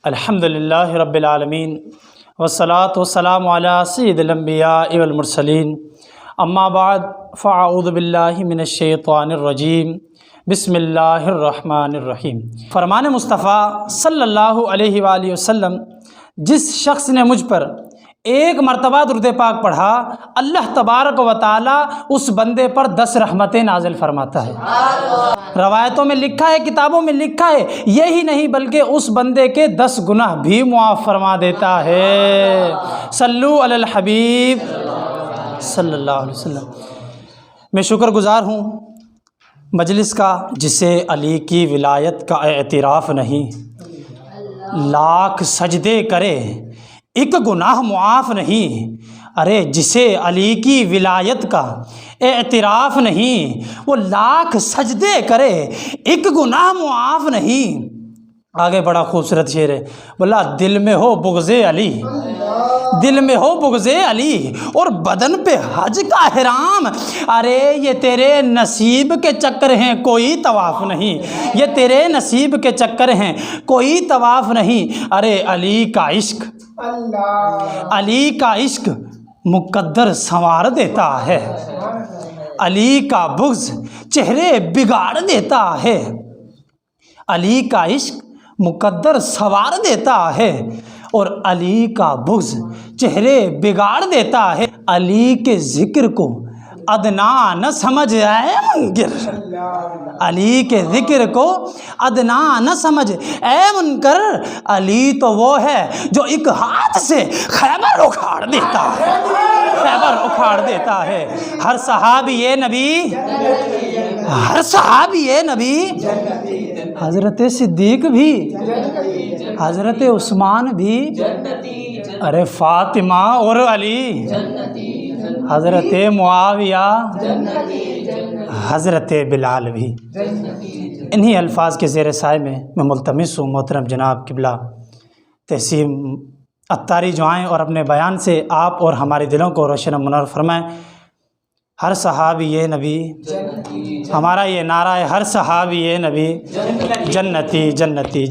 الحمدللہ رب العالمین والصلاة والسلام علی سید الانبیاء والمرسلین اما بعد فاعوذ باللہ من الشیطان الرجیم بسم اللہ الرحمن الرحیم۔ فرمان مصطفیٰ صلی اللہ علیہ وآلہ وسلم، جس شخص نے مجھ پر ایک مرتبہ درود پاک پڑھا، اللہ تبارک و تعالی اس بندے پر 10 رحمتیں نازل فرماتا ہے۔ روایتوں میں لکھا ہے، کتابوں میں لکھا ہے، یہی نہیں بلکہ اس بندے کے 10 گناہ بھی معاف فرما دیتا ہے۔ صلو علی الحبیب صلی اللہ علیہ وسلم۔ میں شکر گزار ہوں مجلس کا، جسے علی کی ولایت کا اعتراف نہیں، لاکھ سجدے کرے ایک گناہ معاف نہیں۔ ارے جسے علی کی ولایت کا اعتراف نہیں، وہ لاکھ سجدے کرے ایک گناہ معاف نہیں۔ آگے بڑا خوبصورت شعر ہے، بولا دل میں ہو بغض علی، دل میں ہو بغض علی اور بدن پہ حج کا احرام، ارے یہ تیرے نصیب کے چکر ہیں کوئی طواف نہیں، یہ تیرے نصیب کے چکر ہیں کوئی طواف نہیں۔ ارے علی کا عشق، علی کا عشق مقدر سنوار دیتا ہے، علی کا بغض چہرے بگاڑ دیتا ہے، علی کا عشق مقدر سنوار دیتا ہے اور علی کا بغض چہرے بگاڑ دیتا ہے۔ علی کے ذکر کو ادنا نہ سمجھ اے منکر، علی کے ذکر کو ادنا نہ سمجھ اے منکر، علی تو وہ ہے جو ایک ہاتھ سے خیبر اکھاڑ دیتا ہے، خیبر اکھاڑ دیتا ہے۔ ہر صحابی نبی، ہر صحابی نبی، حضرت صدیق بھی، حضرت عثمان بھی، ارے فاطمہ اور علی، حضرت معاویہ، حضرت بلال بھی۔ انہی الفاظ کے زیر سائے میں ملتمس ہوں محترم جناب قبلہ تحسین عطاری جو آئیں اور اپنے بیان سے آپ اور ہمارے دلوں کو روشن و منور فرمائیں۔ ہر صحابی نبی، ہمارا یہ نعرہ ہے، ہر صحابی نبی جنتی جنتی۔